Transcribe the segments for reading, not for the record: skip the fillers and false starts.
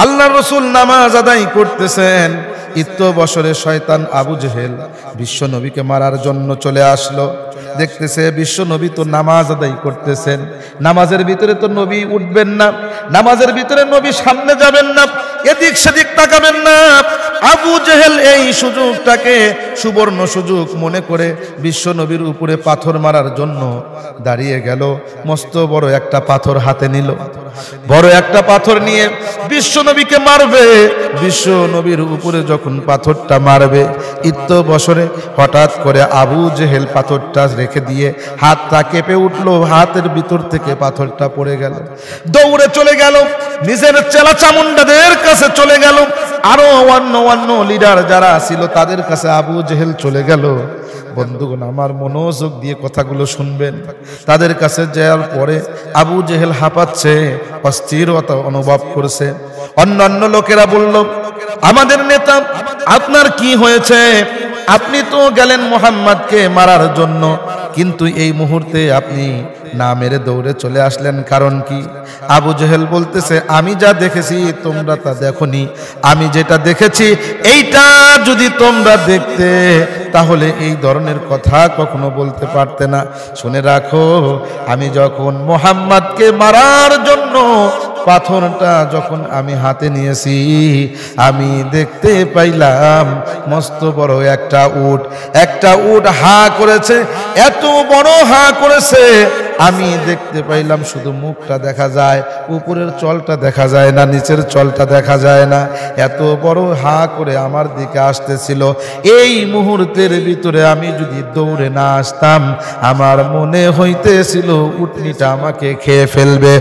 আল্লাহর রাসূল নামাজ আদায় করতেছেন, ইত্য বছরে শয়তান আবু জেহেল বিশ্ব নবীকে মারার জন্য চলে আসলো। দেখতেছে বিশ্ব নবী তো নামাজ আদায় করতেছেন, নামাজের ভিতরে তো নবী উঠবেন না, নামাজের ভিতরে নবী সামনে যাবেন না, এদিক সেদিক তাকাবেন না। আবু জেহেল এই সুযোগটাকে সুবর্ণ সুযোগ মনে করে বিশ্ব নবীর উপরে পাথর মারার জন্য দাঁড়িয়ে গেল। মস্ত বড় একটা পাথর হাতে নিল, বড় একটা পাথর নিয়ে বিশ্ব নবীকে মারবে। বিশ্ব নবীর উপরে যখন পাথরটা মারবে, ইত্য বছরে হঠাৎ করে আবু জেহেল পাথরটা রেখে দিয়ে হাতটা কেঁপে উঠলো, হাতের ভিতর থেকে পাথরটা পড়ে গেল। দৌড়ে চলে গেল, নিজের চেলা চামুন্ডাদের কাছে চলে গেল, আরো অন্য লিডার যারা ছিল তাদের কাছে আবু জেহেল চলে গেল। বন্ধুগণ, আমার মনোযোগ দিয়ে কথাগুলো শুনবেন। তাদের কাছে যাওয়ার পরে আবু জেহেল হাঁপাচ্ছে, অস্থিরতা অনুভব করছে। অন্যান্য লোকেরা বলল, আমাদের নেতা, আপনার কি হয়েছে? আপনি তো গেলেন মুহাম্মদকে মারার জন্য, কিন্তু এই মুহূর্তে আপনি না মেরে দৌড়ে চলে আসলেন, কারণ কি? আবু জেহেল বলতেছে, আমি যা দেখেছি তোমরা তা দেখোনি, আমি যেটা দেখেছি এইটা যদি তোমরা দেখতে তাহলে এই ধরনের কথা কখনো বলতে পারতে না। শুনে রাখো, আমি যখন মুহাম্মদকে মারার জন্য পাথরটা যখন আমি হাতে নিয়েছি, আমি দেখতে পাইলাম মস্ত বড় একটা উট হা করেছে, এত বড় হা করেছে। আমি দেখতে পাইলাম শুধু মুখটা দেখা যায়, উপরের চলটা দেখা যায় না, নিচের চলটা দেখা যায় না। এত বড় হা করে আমার দিকে আসতেছিল। এই মুহূর্তের ভিতরে আমি যদি দৌড়ে না আসতাম, আমার মনে হইতেছিল উটনিটা আমাকে খেয়ে ফেলবে।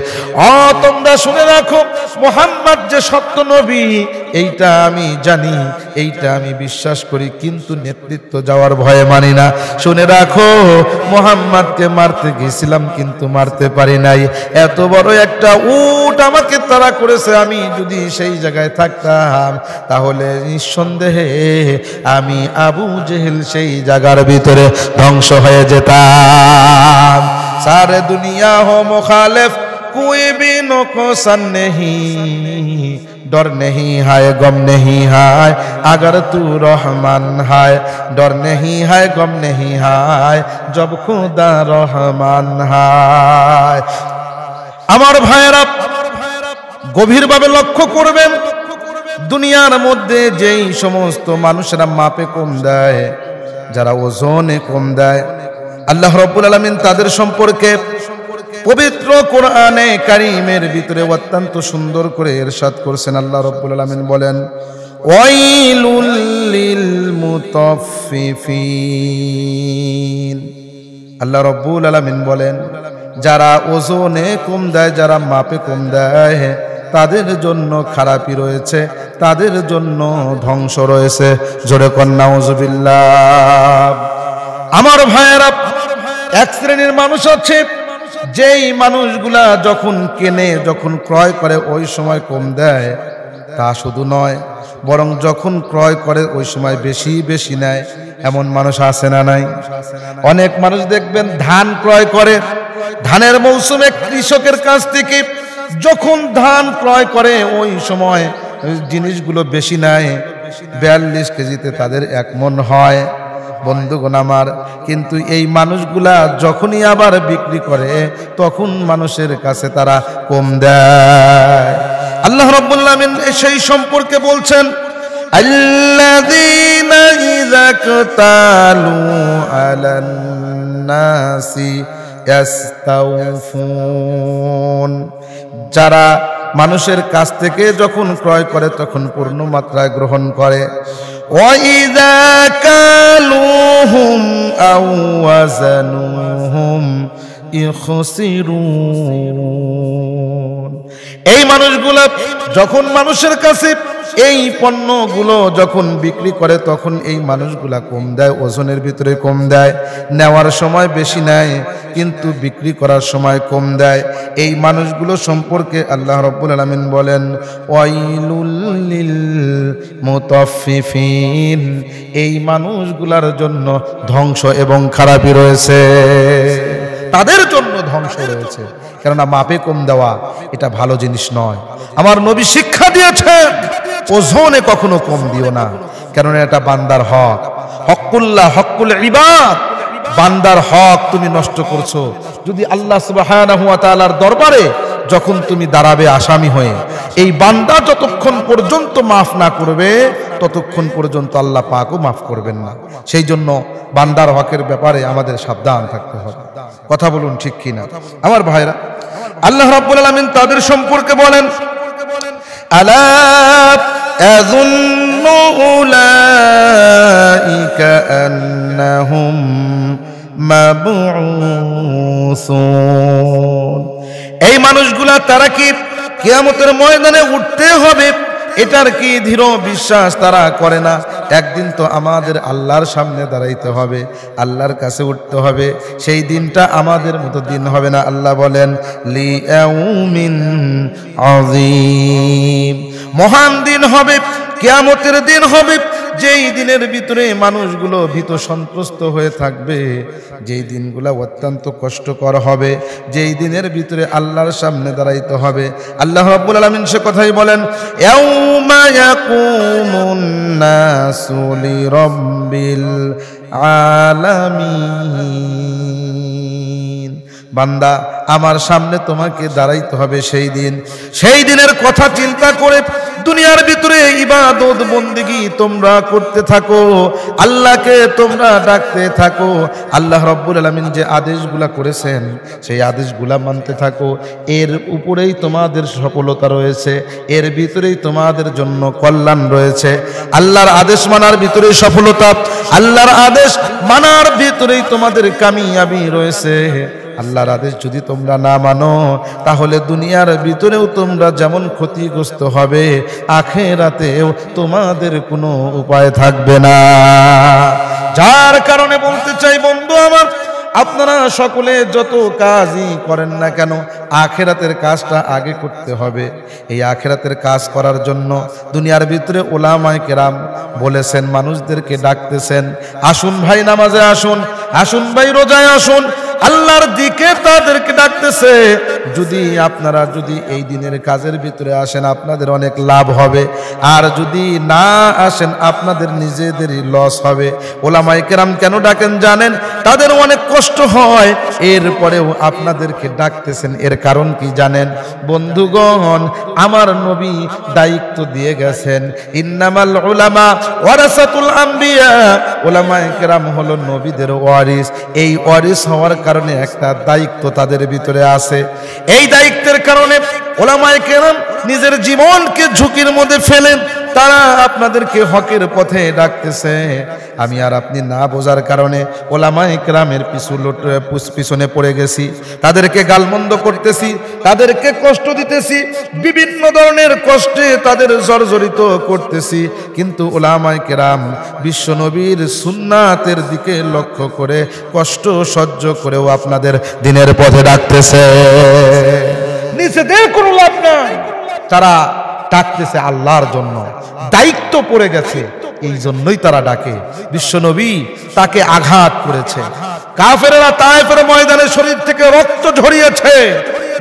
তোমরা শুনে রাখো, মুহাম্মদ যে সত্য নবী এইটা আমি জানি, এইটা আমি বিশ্বাস করি, কিন্তু নেতৃত্ব যাওয়ার ভয়ে মানি না। শুনে রাখো, মুহাম্মদকে মারতে গেছিলাম কিন্তু মারতে পারি নাই। এত বড় একটা উট আমাকে তাড়া করেছে, আমি যদি সেই জায়গায় থাকতাম তাহলে নিঃসন্দেহে আমি আবু জেহেল সেই জায়গার ভিতরে ধ্বংস হয়ে যেতাম। সারে দুনিয়া হো মুখালিফ, कोई भी नुकसान नहीं, डर नहीं है गम नहीं है, अगर तू रहमान है, डर नहीं है गम नहीं है, जब खुदा रहमान है। আমার ভাইরা গভীরভাবে লক্ষ্য করবেন, দুনিয়ার মধ্যে যেই সমস্ত মানুষেরা মাপে কম দেয়, যারা ওজনে কম দেয়, আল্লাহ রাব্বুল আলামিন তাদের সম্পর্কে পবিত্র কোরআনে কারীমের ভিতরে অত্যন্ত সুন্দর করে ইরশাদ করেছেন। আল্লাহ রাব্বুল আলামিন বলেন, ওয়াইলুল লিল মুতাফফিফিন। আল্লাহ রাব্বুল আলামিন বলেন, যারা ওজনে কম দেয়, যারা মাপে কম দেয়, তাদের জন্য খারাপই রয়েছে, তাদের জন্য ধ্বংস রয়েছে। জোরে কোন নাউজুবিল্লাহ। আমার ভাইয়েরা, এক শ্রেণীর মানুষ আছে, যেই মানুষগুলা যখন কেনে, যখন ক্রয় করে ওই সময় কম দেয়। তা শুধু নয়, বরং যখন ক্রয় করে ওই সময় বেশি বেশি নেয়। এমন মানুষ আছে না নাই? অনেক মানুষ দেখবেন ধান ক্রয় করে, ধানের মৌসুমে কৃষকের কাছ থেকে যখন ধান ক্রয় করে ওই সময় জিনিসগুলো বেশি নেয়। 42 কেজিতে তাদের 1 মণ হয়। বন্ধুগণ আমার, কিন্তু এই মানুষগুলা যখনই আবার বিক্রি করে তখন মানুষের কাছে তারা কম দেয়। আল্লাহ রাব্বুল আলামিন সেই সম্পর্কে বলছেন, আল্লাযীনা ইযা কাতালু আলান নাসি ইয়াস্তাউফুন। যারা মানুষের কাছ থেকে যখন ক্রয় করে তখন পূর্ণ মাত্রায় গ্রহণ করে। ওয়াইযা কালুহুম আও ওয়াজানুহুম ইখসিরুন। এই মানুষগুলো যখন মানুষের কাছে এই পণ্যগুলো যখন বিক্রি করে তখন এই মানুষগুলা কম দেয়, ওজনের ভিতরে কম দেয়। নেওয়ার সময় বেশি নেয় কিন্তু বিক্রি করার সময় কম দেয়। এই মানুষগুলো সম্পর্কে আল্লাহ রাব্বুল আলামিন বলেন, ওয়াইলুল লিল মুতাফফিফিন। এই মানুষগুলার জন্য ধ্বংস এবং খারাপি রয়েছে। তাদের জন্য ধ্বংস রয়েছে। কেননা মাপে কম দেওয়া এটা ভালো জিনিস নয়। আমার নবী শিক্ষা দিয়েছেন ওজনে কখনো কম দিও না, কেননা এটা বান্দার হক। হকুল্লাহ, হকুল ইবাদ, বান্দার হক তুমি নষ্ট করছো। যদি আল্লাহ সুবহানাহু ওয়া তাআলার দরবারে যখন তুমি দাঁড়াবে আসামি হয়ে, এই বান্দা যতক্ষণ পর্যন্ত মাফ না করবে ততক্ষণ পর্যন্ত আল্লাহ পাকও মাফ করবেন না। সেই জন্য বান্দার হকের ব্যাপারে আমাদের সাবধান থাকতে হবে। কথা বলুন ঠিক কিনা আমার ভাইরা? আল্লাহ রাব্বুল আলামিন তাদের সম্পর্কে বলেন, আলা আযুন্নু উলাইকা আন্নাহুম মাবউসুন। এই মানুষগুলা তারা কি কিয়ামতের ময়দানে উঠতে হবে এটার কি দৃঢ় বিশ্বাস তারা করে না? একদিন তো আমাদের আল্লাহর সামনে দাঁড়াইতে হবে, আল্লাহর কাছে উঠতে হবে। সেই দিনটা আমাদের মতো দিন হবে না। আল্লাহ বলেন লিয়াউমিন আযীম, মহান দিন হবে, কিয়ামতের দিন হবে, যেই দিনের ভিতরে মানুষগুলো ভীত সন্ত্রস্ত হয়ে থাকবে, যেই দিনগুলো অত্যন্ত কষ্টকর হবে, যেই দিনের ভিতরে আল্লাহর সামনে দাঁড়াইতে হবে। আল্লাহ রাব্বুল আলামিন সে কথাই বলেন, ইয়াউমা ইয়াকুমুন নাসু লিরাব্বিল আলামিন। বান্দা, আমার সামনে তোমাকে দাঁড়াইতে হবে সেই দিন। সেই দিনের কথা চিন্তা করে দুনিয়ার ভিতরে ইবাদত বন্দেগী তোমরা করতে থাকো, আল্লাহকে তোমরা ডাকতে থাকো। আল্লাহ রাব্বুল আলামিন যে আদেশগুলা করেছেন সেই আদেশগুলা মানতে থাকো। এর উপরেই তোমাদের সফলতা রয়েছে, এর ভিতরেই তোমাদের জন্য কল্যাণ রয়েছে। আল্লাহর আদেশ মানার ভিতরেই সফলতা, আল্লাহর আদেশ মানার ভিতরেই তোমাদের কামিয়াবি রয়েছে। আল্লাহর আদেশ যদি তোমরা না মানো তাহলে দুনিয়ার ভিতরেও তোমরা যেমন ক্ষতিগ্রস্ত হবে, আখিরাতেও তোমাদের কোনো উপায় থাকবে না। যার কারণে বলতে চাই বন্ধু আমার, আপনারা সকলে যত কাজই করেন না কেন আখিরাতের কাজটা আগে করতে হবে। এই আখিরাতের কাজ করার জন্য দুনিয়ার ভিতরে উলামায়ে কেরাম বলেছেন, মানুষদেরকে ডাকতেছেন, আসুন ভাই নামাজে আসুন, আসুন ভাই রোজায় আসুন, আল্লাহর দিকে তাদেরকে ডাকতেছে। আপনারা যদি এই দিনের কাজের ভিতরে আসেন আপনাদের অনেক লাভ হবে, আর যদি না আসেন আপনাদের নিজেদেরই লস হবে। উলামায়ে কেরাম কেন ডাকেন জানেন? তাদের অনেক কষ্ট হয়, এরপরেও আপনাদেরকে ডাকতেছেন। এর কারণ কি জানেন বন্ধুগণ? আমার নবী দায়িত্ব দিয়ে গেছেন, ইন্নামাল উলামা ওয়ারাসাতুল আম্বিয়া। উলামায়ে কেরাম হলো নবীদের ওয়ারিস। এই ওয়ারিস হওয়ার কারণে একটা দায়িত্ব তাদের ভিতরে আছে। এই দায়িত্বের কারণে উলামায়ে কেরাম নিজের জীবনকে ঝুঁকির মধ্যে ফেলেন, তারা আপনাদেরকে হকের পথে ডাকতেছে। আমি আর আপনি না বোঝার কারণে উলামায়ে কেরামের পিছনে পড়ে গেছি, তাদেরকে গালমন্দ করতেছি, তাদেরকে কষ্ট দিতেছি, বিভিন্ন ধরনের কষ্টে তাদের জর্জরিত করতেছি। কিন্তু উলামায়ে কেরাম বিশ্বনবীর সুন্নাতের দিকে লক্ষ্য করে কষ্ট সহ্য করেও আপনাদের দিনের পথে ডাকতেছে। নিজেদের কোনো লাভ নাই, তারা ডাকতেছে আল্লাহর জন্য, দায়িত্ব পড়ে গেছে, এই জন্যই তারা ডাকে। বিশ্বনবী তাকে আঘাত করেছে, কাফেররা তায়েফের ময়দানে শরীর থেকে রক্ত ঝরিয়েছে,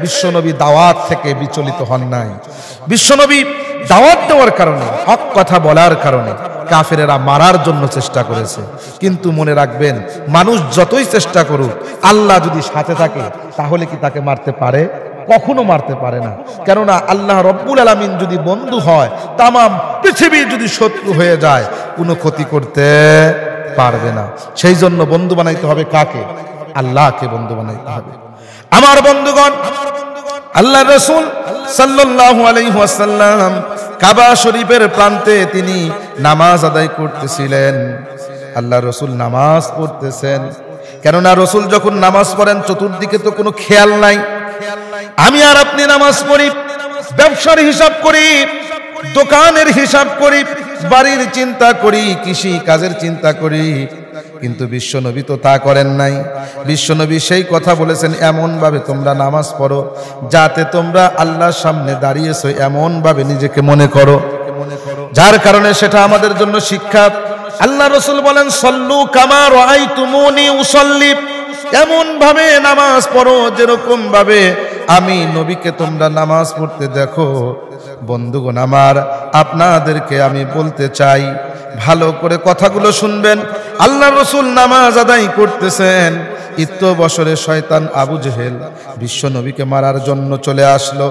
বিশ্বনবী দাওয়াত থেকে বিচলিত হন নাই। বিশ্বনবী দাওয়াত দেওয়ার কারণে, হক কথা বলার কারণে কাফেরেরা মারার জন্য চেষ্টা করেছে। কিন্তু মনে রাখবেন, মানুষ যতই চেষ্টা করুক, আল্লাহ যদি সাথে থাকে তাহলে কি তাকে মারতে পারে? কখনো মারতে পারে না। কেননা আল্লাহ রব্বুল আলামিন যদি বন্ধু হয়, তামাম পৃথিবী যদি শত্রু হয়ে যায়, কোনো ক্ষতি করতে পারবে না। সেই জন্য বন্ধু বানাইতে হবে কাকে? আল্লাহকে বন্ধু বানাইতে হবে। আমার বন্ধুগণ, আল্লাহ রাসূল সাল্লাল্লাহু আলাইহি ওয়াসাল্লাম কাবা শরীফের প্রান্তে তিনি নামাজ আদায় করতেছিলেন। আল্লাহ রাসূল নামাজ পড়তেছেন। কেননা রাসূল যখন নামাজ পড়েন চতুর্দিকে তো কোনো খেয়াল নাই। আমি আর আপনি নামাজ পড়ি, ব্যবসার হিসাব করি, দোকানের হিসাব করি, বাড়ির চিন্তা করি, কৃষি কাজের চিন্তা করি, কিন্তু বিশ্বনবী তো তা করেন নাই। বিশ্বনবী সেই কথা বলেছেন, এমন ভাবে তোমরা নামাজ পড়ো যাতে তোমরা আল্লাহর সামনে দাঁড়িয়েছো এমন ভাবে নিজেকে মনে করো। যার কারণে সেটা আমাদের জন্য শিক্ষা। আল্লাহ রাসূল বলেন, সল্লু কামা রাআইতুমুনি উসাল্লি, এমন ভাবে নামাজ পড়ো যেরকম ভাবে আমি নবীকে তোমরা নামাজ পড়তে দেখো। বন্ধুগণ আমার, আপনাদেরকে আমি বলতে চাই, ভালো করে কথাগুলো শুনবেন। আল্লাহ রসুল নামাজ আদায় করতেছেন, বছরে শয়তান আবু জেহেল বিশ্ব নবীকে মারার জন্য চলে আসলো।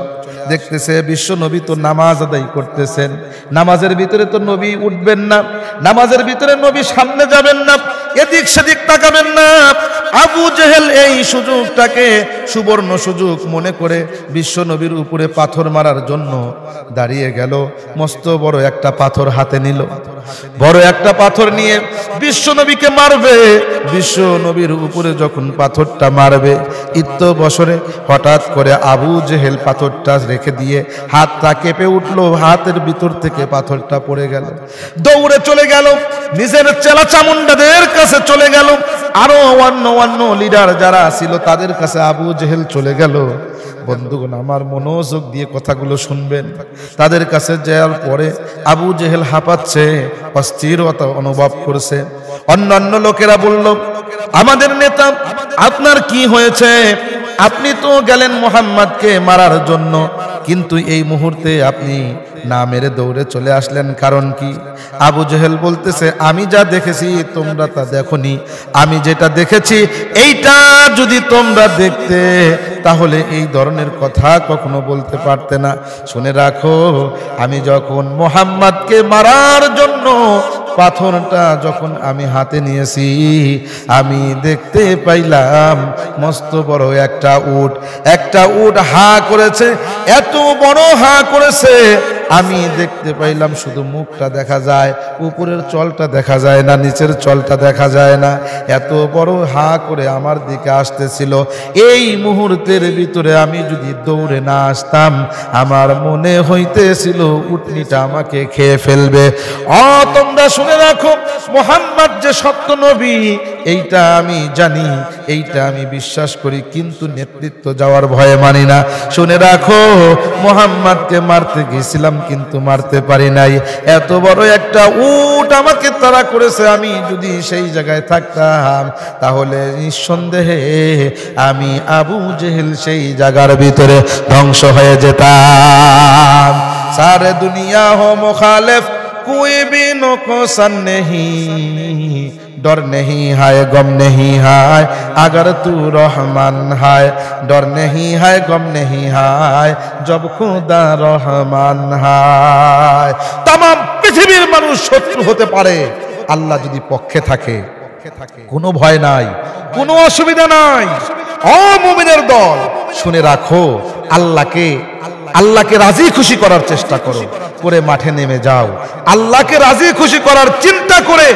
দেখতেছে বিশ্ব নবী তো নামাজ আদায় করতেছেন, নামাজের ভিতরে তো নবী উঠবেন না, নামাজের ভিতরে নবী সামনে যাবেন না, এদিক সেদিক তাকাবেন না। আবু জেহেল এই সুযোগটাকে সুবর্ণ সুযোগ মনে করে বিশ্ব নবীর উপরে পাথর মারার জন্য দাঁড়িয়ে গেল। মস্ত বড় একটা পাথর হাতে নিল, বড় একটা পাথর নিয়ে বিশ্ব নবীকে মারবে। বিশ্ব নবীর উপরে যখন পাথরটা মারবে, বছরে হঠাৎ করে আবু জেহেল পাথরটা রেখে দিয়ে হাতটা কেঁপে উঠলো, হাতের ভিতর থেকে পাথরটা পড়ে গেল। দৌড়ে চলে গেল, নিজের চেলা চামুন্ডাদের কাছে চলে গেল, আরো অন্য লিডার যারা ছিল তাদের কাছে আবু জেহেল চলে গেল। বন্ধুগণ আমার, মনোযোগ দিয়ে কথাগুলো শুনবেন। তাদের কাছে যাওয়ার পরে আবু জেহেল হাঁপাচ্ছে, অস্থিরতা অনুভব করছে। অন্যান্য লোকেরা বলল, আমাদের নেতা আপনার কি হয়েছে? আপনি তো গেলেন মুহাম্মদকে মারার জন্য, কিন্তু এই মুহূর্তে আপনি না মেরে দৌড়ে চলে আসলেন, কারণ কি? আবু জেহেল বলতেছে, আমি যা দেখেছি তোমরা তা দেখোনি, আমি যেটা দেখেছি এইটা যদি তোমরা দেখতে তাহলে এই ধরনের কথা কখনো বলতে পারতে না। শুনে রাখো, আমি যখন মুহাম্মদকে মারার জন্য পাথরটা যখন আমি হাতে নিয়েছি, আমি দেখতে পাইলাম মস্ত বড় একটা উট হা করেছে, এত বড় হা করেছে। আমি দেখতে পাইলাম শুধু মুখটা দেখা যায়, উপরের চলটা দেখা যায় না, নিচের চলটা দেখা যায় না। এত বড় হা করে আমার দিকে আসতেছিল। এই মুহূর্তের ভিতরে আমি যদি দৌড়ে না আসতাম, আমার মনে হইতেছিল উটনিটা আমাকে খেয়ে ফেলবে। তোমরা শুনে রাখো, মুহাম্মদ যে সত্য নবী এইটা আমি জানি, এইটা আমি বিশ্বাস করি, কিন্তু নেতৃত্ব যাওয়ার ভয়ে মানি না। শুনে রাখো, মুহাম্মদকে মারতে গেছিলাম কিন্তু মারতে পারি নাই। এত বড় একটা উট আমাকে তাড়া করেছে, আমি যদি সেই জায়গায় থাকতাম তাহলে নিঃসন্দেহে আমি আবু জেহেল সেই জায়গার ভিতরে ধ্বংস হয়ে যেতাম। সারে দুনিয়া হো মুখালিফ, कोई भी नुकसान नहीं, डर नहीं है गम नहीं है, अगर तू रहमान है, डर नहीं है गम नहीं है, जब खुदा रहमान है। तमाम পৃথিবীর মানুষ শত্রু হতে পারে, আল্লাহ যদি পক্ষে থাকে কোনো ভয় নাই, কোনো অসুবিধা নাই। ও মুমিনের দল, শুনে রাখো, আল্লাহকে রাজি খুশি করার চেষ্টা করো, করে মাঠে নেমে যাও। আল্লাহকে রাজি খুশি করার চিন্তা করে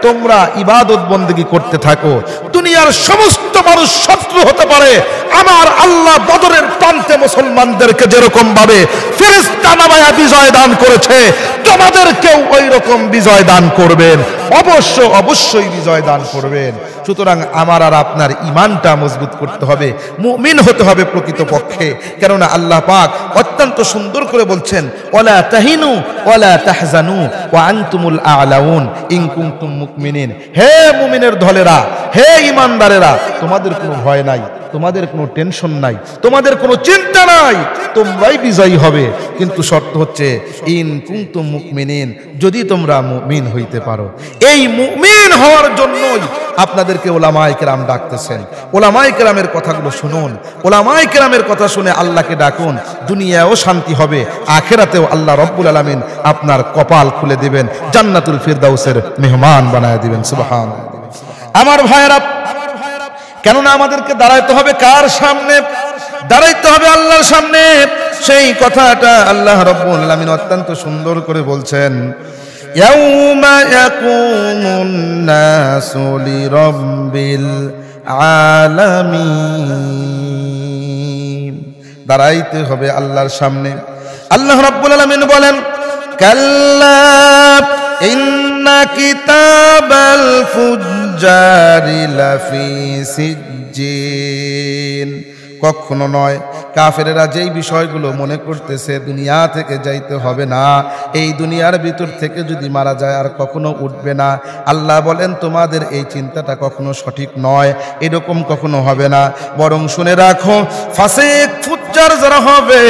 তোমরা ইবাদত বন্দেগী করতে থাকো। দুনিয়ার সমস্ত মানুষ শত্রু হতে পারে, আমার আল্লাহ বদরের প্রান্তে মুসলমানদেরকে যেরকম ভাবে ফেরেশতা নামায়া বিজয় দান করেছে, তোমাদেরকেও ওই রকম বিজয় দান করবেন, অবশ্যই বিজয় দান করবেন। সুতরাং আমার আর আপনার ঈমানটা মজবুত করতে হবে, মুমিন হতে হবে প্রকৃতপক্ষে। কেননা আল্লাহ পাক অত্যন্ত সুন্দর করে বলছেন, ওয়ালা তাহিনু ওয়ালা তাহজানু ওয়া আনতুমুল আ'লাউন ইন কুনতুম মুমিনিন। হে মুমিনের দলেরা, হে ঈমানদারেরা, তোমাদের কোনো ভয় নাই, তোমাদের কোনো টেনশন নাই, তোমাদের কোনো চিন্তা নাই, তোমরাই বিজয়ী হবে। কিন্তু শর্ত হচ্ছে ইন কুনতুম মুমিনিন, যদি তোমরা মুমিন হইতে পারো। এই মুমিন হওয়ার জন্যই আপনাদেরকে ওলামায়ে কেরাম ডাকতেছেন। ওলামায়ে কেরামের কথাগুলো শুনুন, ওলামায়ে কেরামের কথা শুনে আল্লাহকে ডাকুন, দুনিয়ায়ও শান্তি হবে, আখিরাতেও আল্লাহ রব্বুল আলামিন আপনার কপাল খুলে দিবেন, জান্নাতুল ফিরদাউসের মেহমান বানায় দিবেন। সুবহানাল্লাহ। আমার ভাইয়েরা, কেননা আমাদেরকে দাঁড়াইতে হবে কার সামনে? দাঁড়াইতে হবে আল্লাহর সামনে। সেই কথাটা আল্লাহ রাব্বুল আলামিন অত্যন্ত সুন্দর করে বলছেন, ইয়াউমা ইয়াকুমুন নাসু লিরাব্বিল আলামিন। দাঁড়াইতে হবে আল্লাহর সামনে। আল্লাহ রাব্বুল আলামিন বলেন, কাল্লা ইন্না কিতাবাল ফুজ্জারি লাফি সিজ্জিন। কখনো নয়। কাফেরেরা যেই বিষয়গুলো মনে করতেছে দুনিয়া থেকে যাইতে হবে না, এই দুনিয়ার ভিতর থেকে যদি মারা যায় আর কখনো উঠবে না, আল্লাহ বলেন তোমাদের এই চিন্তাটা কখনো সঠিক নয়, এরকম কখনো হবে না। বরং শুনে রাখো, ফাসিক ফুজ্জার যারা হবে,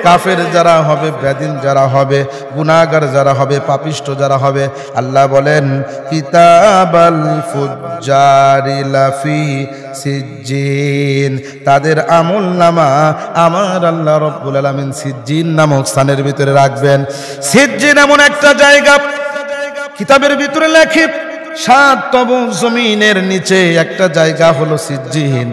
কাফের যারা হবে, বেদিন যারা হবে, গুনাহগার যারা হবে, পাপিষ্ঠ যারা হবে, আল্লাহ বলেন কিতাবাল ফুজ্জারি লাফি সিজ্জিন, তাদের আমলনামা আমার আল্লাহ রাব্বুল আলামিন সিজ্জিন নামক স্থানের ভিতরে রাখবেন। সিজ্জিন এমন একটা জায়গা, কিতাবের ভিতরে লেখে 7 তবক জমিনের নিচে একটা জায়গা হলো সিজ্জিন।